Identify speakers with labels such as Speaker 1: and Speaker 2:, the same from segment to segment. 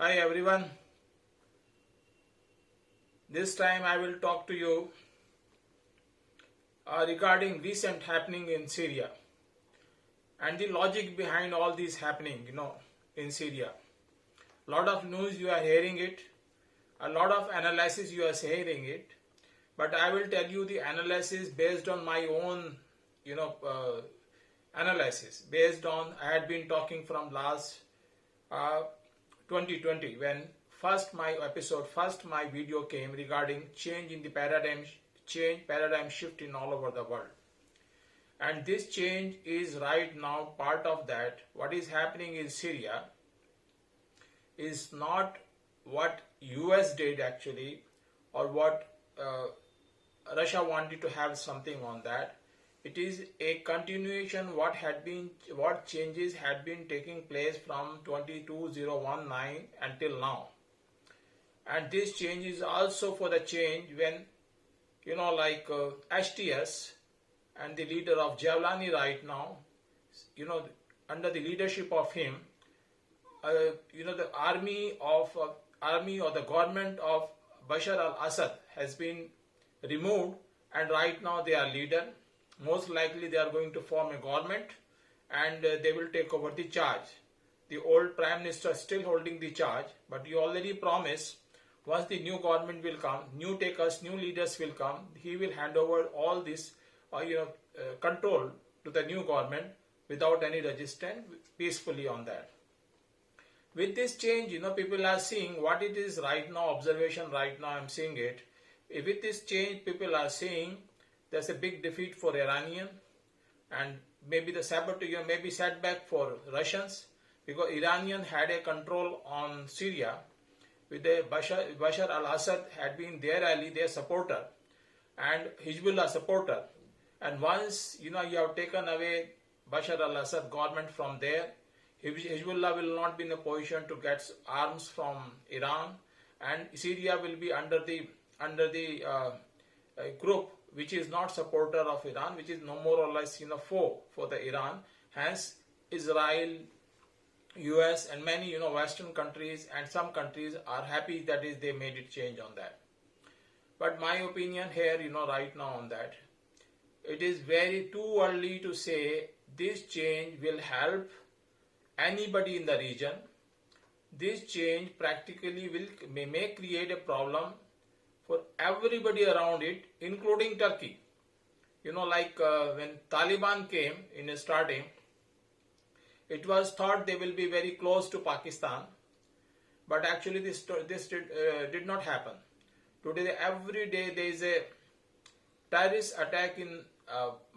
Speaker 1: Hi everyone. This time I will talk to you regarding recent happening in Syria and the logic behind all this happening, in Syria. Lot of news you are hearing it, a lot of analysis you are hearing it, but I will tell you the analysis based on my own, analysis based on I had been talking from last uh, 2020 when first my video came regarding change in the paradigm shift in all over the world, and this change is right now part of that. What is happening in Syria is not what US did actually, or what Russia wanted to have something on that. It is a continuation what changes had been taking place from 22019 until now. And this change is also for the change when HTS and the leader of Javlani right now, under the leadership of him, the army or the government of Bashar al-Assad has been removed, and right now they are leader. Most likely they are going to form a government, and they will take over the charge. The old prime minister is still holding the charge, but he already promised once the new government will come, new leaders will come, he will hand over all this control to the new government without any resistance, peacefully on that. With this change, people are seeing what it is right now, observation right now, I'm seeing it. With this change, people are saying there's a big defeat for Iranian, and maybe the sabotage, maybe setback for Russians, because Iranian had a control on Syria, with the Bashar al-Assad had been their ally, their supporter, and Hezbollah supporter. And once you have taken away Bashar al-Assad government from there, Hezbollah will not be in a position to get arms from Iran, and Syria will be under the group which is not supporter of Iran, which is no more or less foe for the Iran. Hence, Israel, US, and many Western countries and some countries are happy that is they made it change on that. But my opinion here, right now on that, it is very too early to say this change will help anybody in the region. This change practically may create a problem for everybody around it, including Turkey. When Taliban came in starting, it was thought they will be very close to Pakistan, but actually this did not happen. Today, every day there is a terrorist attack in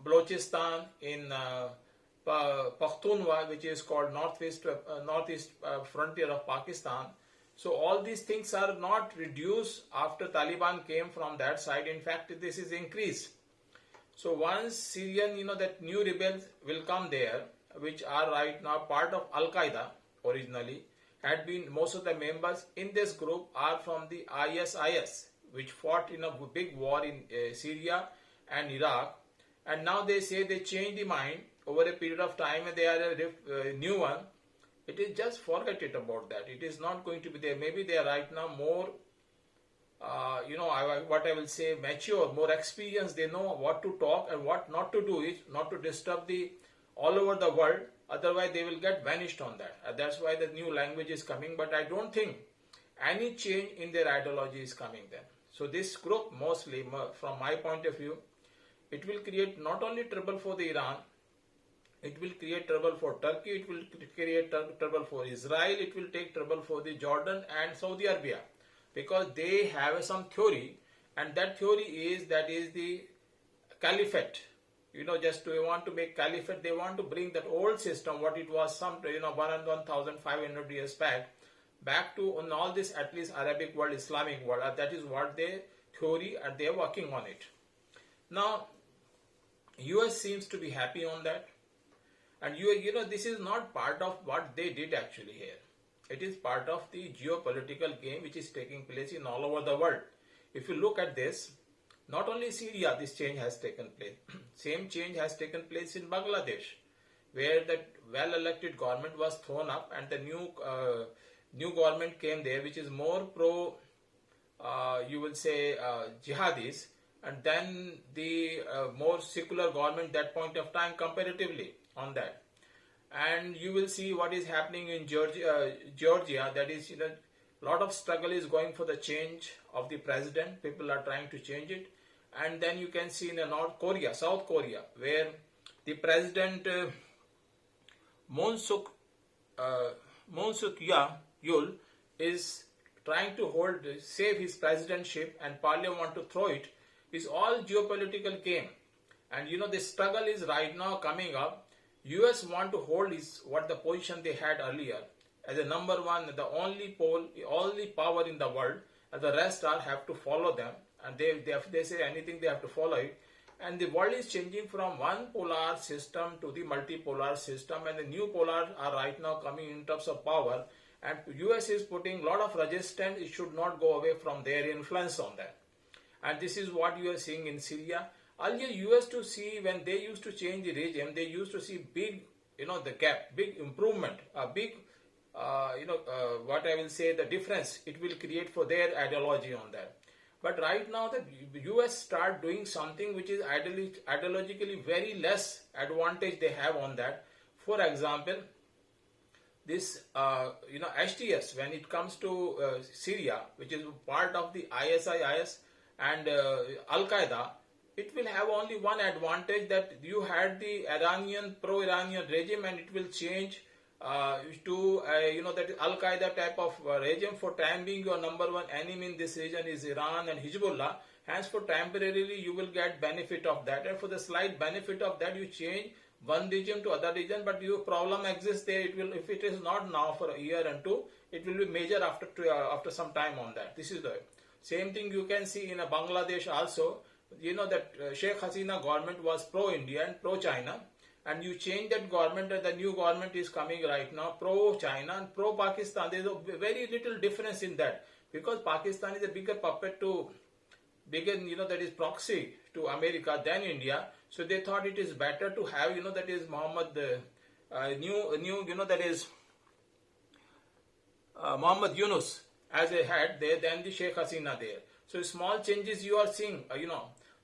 Speaker 1: Balochistan, in Pakhtunkhwa, which is called northeast frontier of Pakistan. So all these things are not reduced after Taliban came from that side. In fact, this is increased. So once Syrian, that new rebels will come there, which are right now part of Al-Qaeda originally, had been, most of the members in this group are from the ISIS, which fought in a big war in Syria and Iraq. And now they say they changed the mind over a period of time and they are a new one. It is just forget it about that. It is not going to be there. Maybe they are right now more, what I will say, mature, more experienced. They know what to talk and what not to do, is not to disturb the all over the world. Otherwise, they will get vanished on that. That's why the new language is coming. But I don't think any change in their ideology is coming then. So this group, mostly, from my point of view, it will create not only trouble for the Iran, it will create trouble for Turkey, it will create trouble for Israel, it will take trouble for the Jordan and Saudi Arabia, because they have some theory, and that theory is the caliphate. Just to want to make caliphate, they want to bring that old system, what it was 1,500 years back to on all this, at least Arabic world, Islamic world. That is what they theory, and they are working on it. Now, US seems to be happy on that. And this is not part of what they did actually here. It is part of the geopolitical game which is taking place in all over the world. If you look at this, not only Syria, this change has taken place. Same change has taken place in Bangladesh, where the well-elected government was thrown up and the new government came there, which is more pro, you will say, jihadis, and then the more secular government that point of time comparatively on that. And you will see what is happening in Georgia. That is, lot of struggle is going for the change of the president. People are trying to change it. And then you can see in the South Korea, where the president Moon Suk Yul is trying to save his presidentship, and parliament want to throw it. Is all geopolitical game. And the struggle is right now coming up. US want to hold what the position they had earlier as a number one, the only power in the world, and the rest have to follow them. And if they say anything, they have to follow it. And the world is changing from one polar system to the multipolar system, and the new polar are right now coming in terms of power. And US is putting a lot of resistance. It should not go away from their influence on that. And this is what you are seeing in Syria. Earlier, you used to see when they used to change the regime, they used to see big, the gap, big improvement, a big, what I will say, the difference it will create for their ideology on that. But right now, the US start doing something which is ideologically very less advantage they have on that. For example, this, HTS, when it comes to Syria, which is part of the ISIS and Al-Qaeda, it will have only one advantage, that you had the pro-Iranian regime, and it will change to that Al-Qaeda type of regime. For time being, your number one enemy in this region is Iran and Hezbollah. Hence, for temporarily, you will get benefit of that, and for the slight benefit of that, you change one region to other region, but your problem exists there. It will, if it is not now for a year and two, it will be major after some time on that. This is the same thing you can see in Bangladesh also. That Sheikh Hasina government was pro-India and pro-China, and you change that government, and the new government is coming right now pro-China and pro-Pakistan. There is a very little difference in that, because Pakistan is a bigger puppet that is proxy to America than India. So they thought it is better to have, that is Muhammad Muhammad Yunus as a head there than the Sheikh Hasina there. So small changes you are seeing,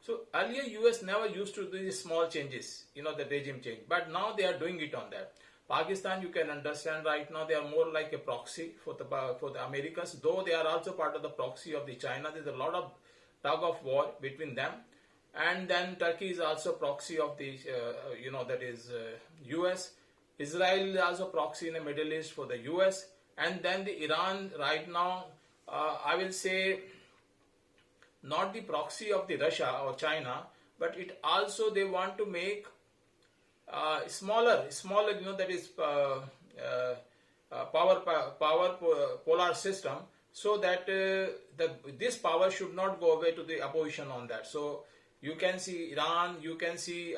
Speaker 1: So earlier US never used to do these small changes, the regime change. But now they are doing it on that. Pakistan, you can understand right now, they are more like a proxy for the Americans, though they are also part of the proxy of the China. There's a lot of tug of war between them. And then Turkey is also proxy of the, US. Israel is also proxy in the Middle East for the US. And then the Iran right now, I will say, not the proxy of the Russia or China, but it also they want to make smaller, that is polar system, so that this power should not go away to the opposition on that. So you can see Iran, you can see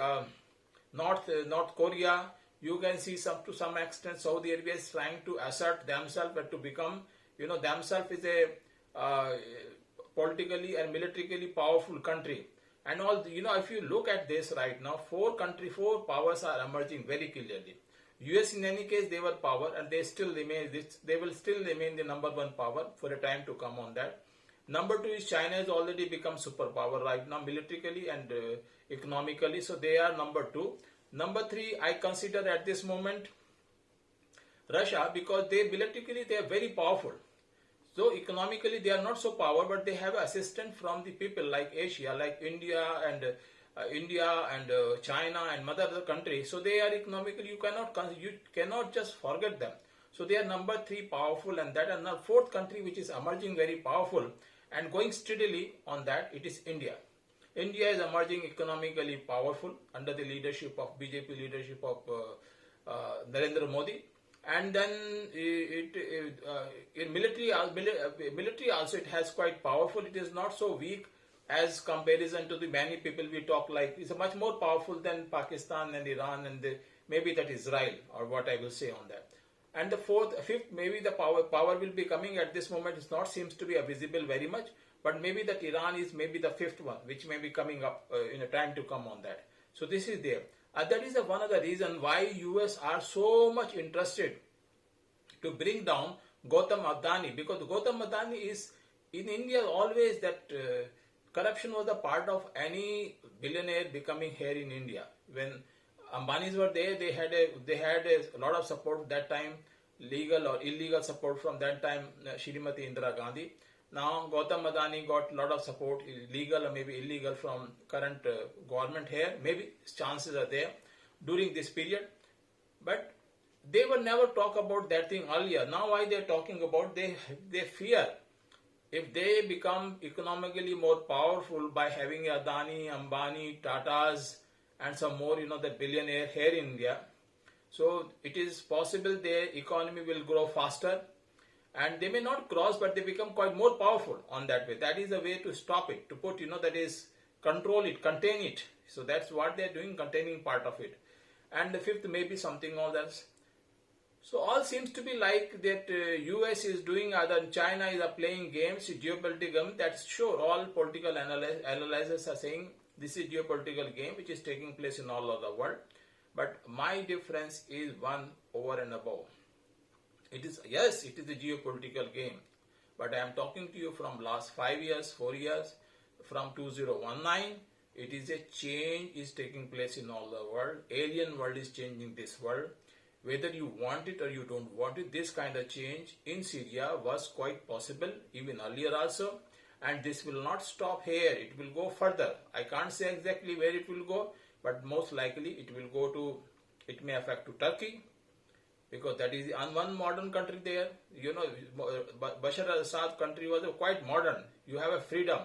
Speaker 1: North Korea, you can see to some extent Saudi Arabia is trying to assert themselves, but to become, themselves is a politically and militarily powerful country. And all, if you look at this right now, four powers are emerging very clearly. US in any case, they were power, and they will still remain the number one power for a time to come on that. Number two is China has already become superpower right now, militarily and economically, so they are number two. Number three, I consider at this moment Russia, because militarily they are very powerful. So economically they are not so powerful, but they have assistance from the people like Asia, like India and China and other countries. So they are economically, you cannot just forget them. So they are number three powerful, and that, and the fourth country which is emerging very powerful and going steadily on that, it is India. India is emerging economically powerful under the leadership of BJP, leadership of Narendra Modi. And then in military also it has quite powerful. It is not so weak as comparison to the many people we talk like. It's much more powerful than Pakistan and Iran and maybe that Israel, or what I will say on that. And the fifth, maybe the power will be coming at this moment. It not seems to be visible very much, but maybe that Iran is maybe the fifth one, which may be coming up in a time to come on that. So this is there. That is one of the reasons why US are so much interested to bring down Gautam Adani, because Gautam Adani is in India always that corruption was a part of any billionaire becoming here in India. When Ambanis were there, they had a lot of support that time, legal or illegal support from that time, Shrimati Indira Gandhi. Now Gautam Adani got a lot of support, legal or maybe illegal, from current government here. Maybe chances are there during this period, but they were never talk about that thing earlier. Now why they're talking about, they fear if they become economically more powerful by having Adani, Ambani, Tatas, and some more, the billionaire here in India. So it is possible their economy will grow faster, and they may not cross, but they become quite more powerful on that way. That is a way to stop it, to put, that is control it, contain it. So that's what they're doing, containing part of it. And the fifth may be something else. So all seems to be like that US is doing, other China is playing games, geopolitical game. That's sure. All political analyzers are saying this is geopolitical game which is taking place in all over the world. But my difference is one over and above. It is, yes, it is a geopolitical game. But I am talking to you from last 5 years, 4 years, from 2019. It is a change is taking place in all the world. Alien world is changing this world. Whether you want it or you don't want it, this kind of change in Syria was quite possible even earlier also. And this will not stop here. It will go further. I can't say exactly where it will go, but most likely it will go to, it may affect to Turkey, because that is one modern country there. Bashar al-Assad country was quite modern. You have a freedom.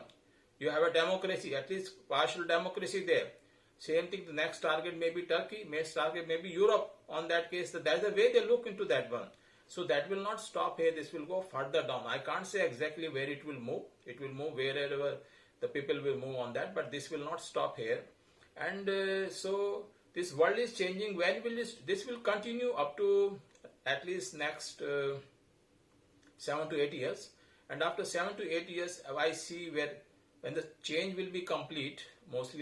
Speaker 1: You have a democracy, at least partial democracy there. Same thing, the next target may be Turkey, next target may be Europe. On that case, that's the way they look into that one. So that will not stop here. This will go further down. I can't say exactly where it will move. It will move wherever the people will move on that, but this will not stop here. And so this world is changing. When will this will continue up to at least next 7 to 8 years. And after 7 to 8 years, I see when the change will be complete, most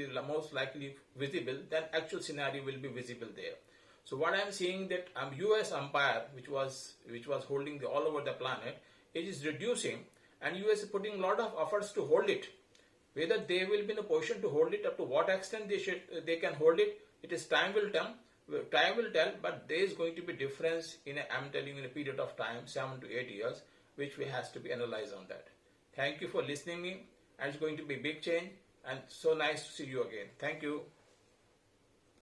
Speaker 1: likely visible, then actual scenario will be visible there. So what I am seeing that US empire, which was holding all over the planet, it is reducing, and US is putting a lot of efforts to hold it. Whether they will be in a position to hold it, up to what extent they can hold it, it is time will tell. But there is going to be difference in I'm telling you, in a period of time, 7 to 8 years, which has to be analyzed on that. Thank you for listening me, and it's going to be a big change, and so nice to see you again. Thank you.